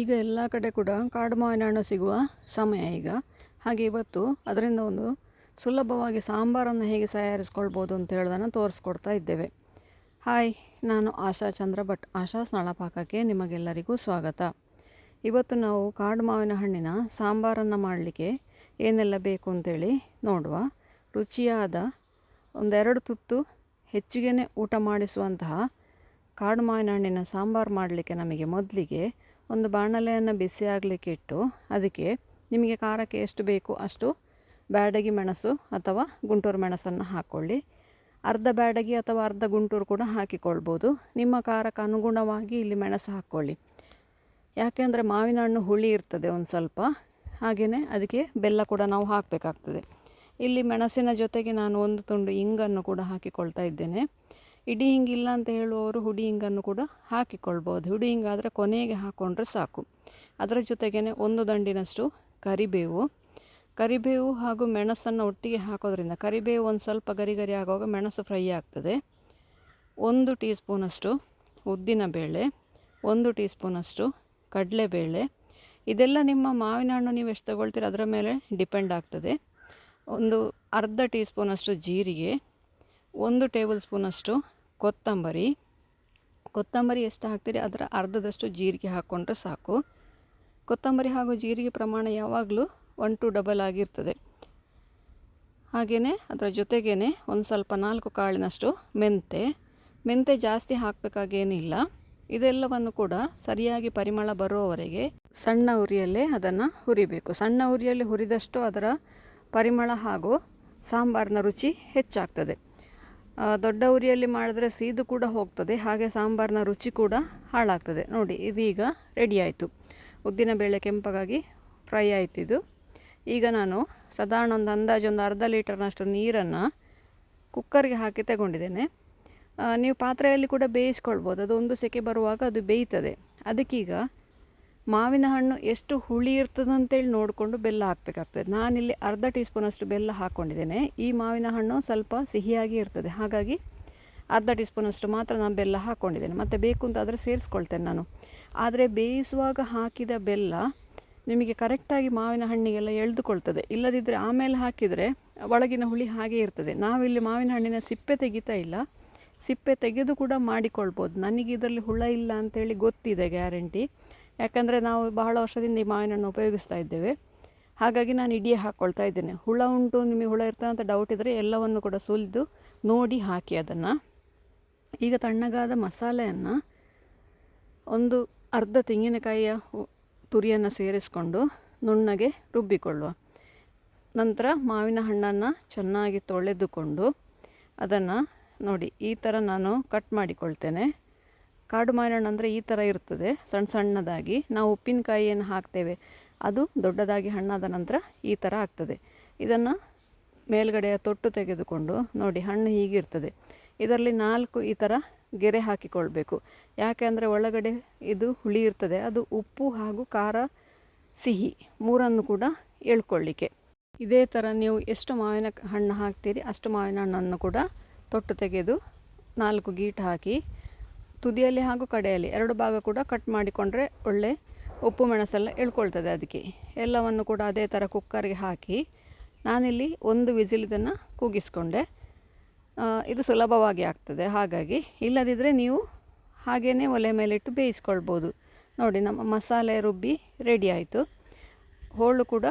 ಈಗ ಎಲ್ಲ ಕಡೆ ಕೂಡ ಕಾಡು ಮಾವಿನ ಹಣ್ಣು ಸಿಗುವ ಸಮಯ ಈಗ. ಹಾಗೆ ಇವತ್ತು ಅದರಿಂದ ಒಂದು ಸುಲಭವಾಗಿ ಸಾಂಬಾರನ್ನು ಹೇಗೆ ತಯಾರಿಸ್ಕೊಳ್ಬೋದು ಅಂತ ಹೇಳೋದನ್ನು ತೋರಿಸ್ಕೊಡ್ತಾ ಇದ್ದೇವೆ. ಹಾಯ್, ನಾನು ಆಶಾ ಚಂದ್ರ ಭಟ್. ಆಶಾ ಸ್ನಳಪಾಕಕ್ಕೆ ನಿಮಗೆಲ್ಲರಿಗೂ ಸ್ವಾಗತ. ಇವತ್ತು ನಾವು ಕಾಡು ಮಾವಿನ ಹಣ್ಣಿನ ಸಾಂಬಾರನ್ನು ಮಾಡಲಿಕ್ಕೆ ಏನೆಲ್ಲ ಬೇಕು ಅಂತೇಳಿ ನೋಡುವ. ರುಚಿಯಾದ ಒಂದೆರಡು ತುತ್ತು ಹೆಚ್ಚಿಗೆ ಊಟ ಮಾಡಿಸುವಂತಹ ಕಾಡು ಮಾವಿನ ಹಣ್ಣಿನ ಸಾಂಬಾರು ಮಾಡಲಿಕ್ಕೆ ನಮಗೆ ಮೊದಲಿಗೆ ಒಂದು ಬಾಣಲೆಯನ್ನು ಬಿಸಿ ಆಗಲಿಕ್ಕೆ ಇಟ್ಟು ಅದಕ್ಕೆ ನಿಮಗೆ ಖಾರಕ್ಕೆ ಎಷ್ಟು ಬೇಕು ಅಷ್ಟು ಬ್ಯಾಡಗಿ ಮೆಣಸು ಅಥವಾ ಗುಂಟೂರು ಮೆಣಸನ್ನು ಹಾಕ್ಕೊಳ್ಳಿ. ಅರ್ಧ ಬ್ಯಾಡಗಿ ಅಥವಾ ಅರ್ಧ ಗುಂಟೂರು ಕೂಡ ಹಾಕಿಕೊಳ್ಬೋದು. ನಿಮ್ಮ ಖಾರಕ್ಕೆ ಅನುಗುಣವಾಗಿ ಇಲ್ಲಿ ಮೆಣಸು ಹಾಕ್ಕೊಳ್ಳಿ. ಯಾಕೆಂದರೆ ಮಾವಿನ ಹಣ್ಣು ಹುಳಿ ಇರ್ತದೆ ಒಂದು ಸ್ವಲ್ಪ, ಹಾಗೆಯೇ ಅದಕ್ಕೆ ಬೆಲ್ಲ ಕೂಡ ನಾವು ಹಾಕಬೇಕಾಗ್ತದೆ. ಇಲ್ಲಿ ಮೆಣಸಿನ ಜೊತೆಗೆ ನಾನು ಒಂದು ತುಂಡು ಇಂಗನ್ನು ಕೂಡ ಹಾಕಿಕೊಳ್ತಾ ಇದ್ದೇನೆ. ಇಡೀ ಹಿಂಗಿಲ್ಲ ಅಂತ ಹೇಳುವವರು ಹುಡಿ ಹಿಂಗನ್ನು ಕೂಡ ಹಾಕಿಕೊಳ್ಬೋದು. ಹುಡಿ ಹಿಂಗಾದರೆ ಕೊನೆಗೆ ಹಾಕ್ಕೊಂಡ್ರೆ ಸಾಕು. ಅದರ ಜೊತೆಗೇ ಒಂದು ದಂಡಿನಷ್ಟು ಕರಿಬೇವು ಹಾಗೂ ಮೆಣಸನ್ನು ಒಟ್ಟಿಗೆ ಹಾಕೋದ್ರಿಂದ ಕರಿಬೇವು ಒಂದು ಸ್ವಲ್ಪ ಗರಿ ಗರಿ ಆಗುವಾಗ ಮೆಣಸು ಫ್ರೈ ಆಗ್ತದೆ. 1 ಟೀ ಸ್ಪೂನಷ್ಟು ಉದ್ದಿನಬೇಳೆ, 1 ಟೀ ಸ್ಪೂನಷ್ಟು ಕಡಲೆಬೇಳೆ. ಇದೆಲ್ಲ ನಿಮ್ಮ ಮಾವಿನ ಹಣ್ಣು ನೀವು ಎಷ್ಟು ತಗೊಳ್ತೀರ ಅದರ ಮೇಲೆ ಡಿಪೆಂಡ್ ಆಗ್ತದೆ. ಒಂದು ಅರ್ಧ ಟೀ ಸ್ಪೂನಷ್ಟು ಜೀರಿಗೆ, 1 ಟೇಬಲ್ ಸ್ಪೂನಷ್ಟು ಕೊತ್ತಂಬರಿ ಎಷ್ಟು ಹಾಕ್ತೀರಿ ಅದರ ಅರ್ಧದಷ್ಟು ಜೀರಿಗೆ ಹಾಕ್ಕೊಂಡ್ರೆ ಸಾಕು. ಕೊತ್ತಂಬರಿ ಹಾಗೂ ಜೀರಿಗೆ ಪ್ರಮಾಣ ಯಾವಾಗಲೂ 1 to ಡಬಲ್ ಆಗಿರ್ತದೆ. ಹಾಗೆಯೇ ಅದರ ಜೊತೆಗೇ ಒಂದು ಸ್ವಲ್ಪ 4 ಕಾಳಿನಷ್ಟು ಮೆಂತೆ ಜಾಸ್ತಿ ಹಾಕಬೇಕಾಗೇನಿಲ್ಲ. ಇದೆಲ್ಲವನ್ನು ಕೂಡ ಸರಿಯಾಗಿ ಪರಿಮಳ ಬರುವವರೆಗೆ ಸಣ್ಣ ಉರಿಯಲ್ಲೇ ಅದನ್ನು ಹುರಿಬೇಕು. ಸಣ್ಣ ಉರಿಯಲ್ಲಿ ಹುರಿದಷ್ಟು ಅದರ ಪರಿಮಳ ಹಾಗೂ ಸಾಂಬಾರಿನ ರುಚಿ ಹೆಚ್ಚಾಗ್ತದೆ. ದೊಡ್ಡ ಉರಿಯಲ್ಲಿ ಮಾಡಿದ್ರೆ ಸೀದು ಕೂಡ ಹೋಗ್ತದೆ, ಹಾಗೆ ಸಾಂಬಾರಿನ ರುಚಿ ಕೂಡ ಹಾಳಾಗ್ತದೆ. ನೋಡಿ, ಇದೀಗ ರೆಡಿ ಆಯಿತು. ಉದ್ದಿನಬೇಳೆ ಕೆಂಪಗಾಗಿ ಫ್ರೈ ಆಯ್ತಿದ್ದು. ಈಗ ನಾನು ಸಾಧಾರಣ ಒಂದು ಅಂದಾಜು ಒಂದು ಅರ್ಧ ಲೀಟರ್ನಷ್ಟು ನೀರನ್ನು ಕುಕ್ಕರ್ಗೆ ಹಾಕಿ ತಗೊಂಡಿದ್ದೇನೆ. ನೀವು ಪಾತ್ರೆಯಲ್ಲಿ ಕೂಡ ಬೇಯಿಸ್ಕೊಳ್ಬೋದು. ಅದು ಒಂದು ಸೆಕೆ ಬರುವಾಗ ಅದು ಬೇಯ್ತದೆ. ಅದಕ್ಕೀಗ ಮಾವಿನ ಹಣ್ಣು ಎಷ್ಟು ಹುಳಿ ಇರ್ತದಂತೇಳಿ ನೋಡಿಕೊಂಡು ಬೆಲ್ಲ ಹಾಕಬೇಕಾಗ್ತದೆ. ನಾನಿಲ್ಲಿ ಅರ್ಧ ಟೀ ಸ್ಪೂನಷ್ಟು ಬೆಲ್ಲ ಹಾಕ್ಕೊಂಡಿದ್ದೇನೆ. ಈ ಮಾವಿನ ಹಣ್ಣು ಸ್ವಲ್ಪ ಸಿಹಿಯಾಗಿ ಇರ್ತದೆ, ಹಾಗಾಗಿ ಅರ್ಧ ಟೀ ಸ್ಪೂನಷ್ಟು ಮಾತ್ರ ನಾನು ಬೆಲ್ಲ ಹಾಕ್ಕೊಂಡಿದ್ದೇನೆ. ಮತ್ತು ಬೇಕು ಅಂತಾದರೆ ಸೇರಿಸ್ಕೊಳ್ತೇನೆ ನಾನು. ಆದರೆ ಬೇಯಿಸುವಾಗ ಹಾಕಿದ ಬೆಲ್ಲ ನಿಮಗೆ ಕರೆಕ್ಟಾಗಿ ಮಾವಿನ ಹಣ್ಣಿಗೆಲ್ಲ ಎಳೆದುಕೊಳ್ತದೆ. ಇಲ್ಲದಿದ್ದರೆ ಆಮೇಲೆ ಹಾಕಿದರೆ ಒಳಗಿನ ಹುಳಿ ಹಾಗೇ ಇರ್ತದೆ. ನಾವಿಲ್ಲಿ ಮಾವಿನ ಹಣ್ಣಿನ ಸಿಪ್ಪೆ ತೆಗಿತಾ ಇಲ್ಲ, ಸಿಪ್ಪೆ ತೆಗೆದು ಕೂಡ ಮಾಡಿಕೊಳ್ಬೋದು. ನನಗೆ ಇದರಲ್ಲಿ ಹುಳ ಇಲ್ಲ ಅಂಥೇಳಿ ಗೊತ್ತಿದೆ ಗ್ಯಾರಂಟಿ. ಯಾಕಂದರೆ ನಾವು ಬಹಳ ವರ್ಷದಿಂದ ಈ ಮಾವಿನ ಹಣ್ಣು ಉಪಯೋಗಿಸ್ತಾ ಇದ್ದೇವೆ, ಹಾಗಾಗಿ ನಾನು ಇಡೀ ಹಾಕ್ಕೊಳ್ತಾ ಇದ್ದೇನೆ. ಹುಳ ಉಂಟು, ನಿಮಗೆ ಹುಳ ಇರ್ತದೆ ಅಂತ ಡೌಟ್ ಇದ್ದರೆ ಎಲ್ಲವನ್ನು ಕೂಡ ಸುಲಿದು ನೋಡಿ ಹಾಕಿ ಅದನ್ನು. ಈಗ ತಣ್ಣಗಾದ ಮಸಾಲೆಯನ್ನು ಒಂದು ಅರ್ಧ ತೆಂಗಿನಕಾಯಿಯ ತುರಿಯನ್ನು ಸೇರಿಸ್ಕೊಂಡು ನುಣ್ಣಗೆ ರುಬ್ಬಿಕೊಳ್ಳುವ. ನಂತರ ಮಾವಿನ ಹಣ್ಣನ್ನು ಚೆನ್ನಾಗಿ ತೊಳೆದುಕೊಂಡು ಅದನ್ನು ನೋಡಿ ಈ ಥರ ನಾನು ಕಟ್ ಮಾಡಿಕೊಳ್ತೇನೆ. ಕಾಡು ಮಾವಿನ ಹಣ್ಣು ಅಂದರೆ ಈ ಥರ ಇರ್ತದೆ, ಸಣ್ಣ ಸಣ್ಣದಾಗಿ. ನಾವು ಉಪ್ಪಿನಕಾಯಿಯನ್ನು ಹಾಕ್ತೇವೆ, ಅದು ದೊಡ್ಡದಾಗಿ ಹಣ್ಣಾದ ನಂತರ ಈ ಥರ ಆಗ್ತದೆ. ಇದನ್ನು ಮೇಲ್ಗಡೆಯ ತೊಟ್ಟು ತೆಗೆದುಕೊಂಡು ನೋಡಿ ಹಣ್ಣು ಹೀಗಿರ್ತದೆ. ಇದರಲ್ಲಿ 4 ಈ ಥರ ಗೆರೆ ಹಾಕಿಕೊಳ್ಬೇಕು. ಯಾಕೆ ಅಂದರೆ ಒಳಗಡೆ ಇದು ಹುಳಿ ಇರ್ತದೆ, ಅದು ಉಪ್ಪು ಹಾಗೂ ಖಾರ ಸಿಹಿ ಮೂರನ್ನು ಕೂಡ ಎಳ್ಕೊಳ್ಳಿಕ್ಕೆ. ಇದೇ ಥರ ನೀವು ಎಷ್ಟು ಮಾವಿನ ಹಣ್ಣು ಹಾಕ್ತೀರಿ ಅಷ್ಟು ಮಾವಿನ ಹಣ್ಣನ್ನು ಕೂಡ ತೊಟ್ಟು ತೆಗೆದು 4 ಗೀಟು ಹಾಕಿ ತುದಿಯಲ್ಲಿ ಹಾಗೂ ಕಡೆಯಲ್ಲಿ 2 ಭಾಗ ಕೂಡ ಕಟ್ ಮಾಡಿಕೊಂಡ್ರೆ ಒಳ್ಳೆ ಉಪ್ಪು ಮೆಣಸೆಲ್ಲ ಎಳ್ಕೊಳ್ತದೆ. ಅದಕ್ಕೆ ಎಲ್ಲವನ್ನು ಕೂಡ ಅದೇ ಥರ ಕುಕ್ಕರ್ಗೆ ಹಾಕಿ ನಾನಿಲ್ಲಿ 1 ವಿಸಿಲ್ ಇದನ್ನು ಕೂಗಿಸ್ಕೊಂಡೆ. ಇದು ಸುಲಭವಾಗಿ ಆಗ್ತದೆ, ಹಾಗಾಗಿ. ಇಲ್ಲದಿದ್ದರೆ ನೀವು ಹಾಗೇ ಒಲೆ ಮೇಲಿಟ್ಟು ಬೇಯಿಸ್ಕೊಳ್ಬೋದು. ನೋಡಿ, ನಮ್ಮ ಮಸಾಲೆ ರುಬ್ಬಿ ರೆಡಿ ಆಯಿತು. ಹೋಳು ಕೂಡ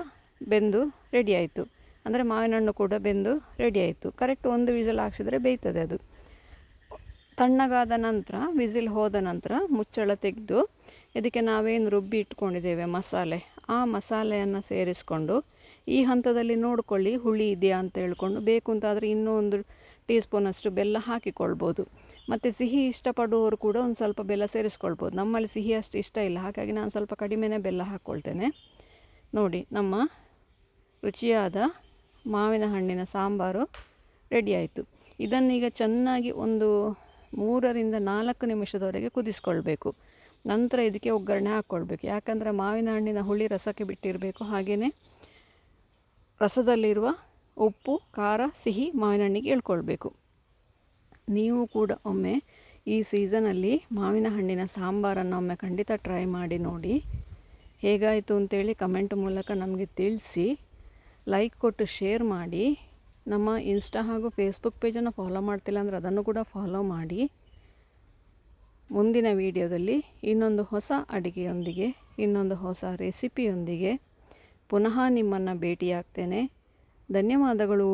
ಬೆಂದು ರೆಡಿ ಆಯಿತು, ಅಂದರೆ ಮಾವಿನ ಹಣ್ಣು ಕೂಡ ಬೆಂದು ರೆಡಿ ಆಯಿತು. ಕರೆಕ್ಟ್ 1 ವಿಸಿಲ್ ಹಾಕ್ಸಿದ್ರೆ ಬೇಯ್ತದೆ ಅದು. ತಣ್ಣಗಾದ ನಂತರ ವಿಸಿಲ್ ಹೋದ ನಂತರ ಮುಚ್ಚಳ ತೆಗೆದು ಇದಕ್ಕೆ ನಾವೇನು ರುಬ್ಬಿ ಇಟ್ಕೊಂಡಿದ್ದೇವೆ ಮಸಾಲೆ, ಆ ಮಸಾಲೆಯನ್ನು ಸೇರಿಸ್ಕೊಂಡು ಈ ಹಂತದಲ್ಲಿ ನೋಡಿಕೊಳ್ಳಿ ಹುಳಿ ಇದೆಯಾ ಅಂತ ಹೇಳ್ಕೊಂಡು. ಬೇಕು ಅಂತಾದರೆ ಇನ್ನೂ 1 ಟೀ ಸ್ಪೂನಷ್ಟು ಬೆಲ್ಲ ಹಾಕಿಕೊಳ್ಬೋದು. ಮತ್ತು ಸಿಹಿ ಇಷ್ಟಪಡುವವರು ಕೂಡ ಒಂದು ಸ್ವಲ್ಪ ಬೆಲ್ಲ ಸೇರಿಸ್ಕೊಳ್ಬೋದು. ನಮ್ಮಲ್ಲಿ ಸಿಹಿ ಅಷ್ಟು ಇಷ್ಟ ಇಲ್ಲ, ಹಾಗಾಗಿ ನಾನು ಸ್ವಲ್ಪ ಕಡಿಮೆನೇ ಬೆಲ್ಲ ಹಾಕ್ಕೊಳ್ತೇನೆ. ನೋಡಿ, ನಮ್ಮ ರುಚಿಯಾದ ಮಾವಿನ ಹಣ್ಣಿನ ಸಾಂಬಾರು ರೆಡಿ ಆಯಿತು. ಇದನ್ನೀಗ ಚೆನ್ನಾಗಿ ಒಂದು 3 ರಿಂದ 4 ನಿಮಿಷದವರೆಗೆ ಕುದಿಸ್ಕೊಳ್ಬೇಕು. ನಂತರ ಇದಕ್ಕೆ ಒಗ್ಗರಣೆ ಹಾಕ್ಕೊಳ್ಬೇಕು. ಯಾಕಂದರೆ ಮಾವಿನ ಹಣ್ಣಿನ ಹುಳಿ ರಸಕ್ಕೆ ಬಿಟ್ಟಿರಬೇಕು, ಹಾಗೆಯೇ ರಸದಲ್ಲಿರುವ ಉಪ್ಪು ಖಾರ ಸಿಹಿ ಮಾವಿನ ಹಣ್ಣಿಗೆ ಎಳ್ಕೊಳ್ಬೇಕು. ನೀವು ಕೂಡ ಒಮ್ಮೆ ಈ ಸೀಸನಲ್ಲಿ ಮಾವಿನ ಹಣ್ಣಿನ ಸಾಂಬಾರನ್ನು ಒಮ್ಮೆ ಖಂಡಿತ ಟ್ರೈ ಮಾಡಿ ನೋಡಿ. ಹೇಗಾಯಿತು ಅಂತೇಳಿ ಕಮೆಂಟ್ ಮೂಲಕ ನಮಗೆ ತಿಳಿಸಿ. ಲೈಕ್ ಕೊಟ್ಟು ಶೇರ್ ಮಾಡಿ. ನಮ್ಮ ಇನ್ಸ್ಟಾ ಹಾಗೂ ಫೇಸ್ಬುಕ್ ಪೇಜನ್ನು ಫಾಲೋ ಮಾಡ್ತಿಲ್ಲ ಅಂದರೆ ಅದನ್ನು ಕೂಡ ಫಾಲೋ ಮಾಡಿ. ಮುಂದಿನ ವಿಡಿಯೋದಲ್ಲಿ ಇನ್ನೊಂದು ಹೊಸ ಅಡುಗೆಯೊಂದಿಗೆ, ಇನ್ನೊಂದು ಹೊಸ ರೆಸಿಪಿಯೊಂದಿಗೆ ಪುನಃ ನಿಮ್ಮನ್ನು ಭೇಟಿಯಾಗ್ತೇನೆ. ಧನ್ಯವಾದಗಳು.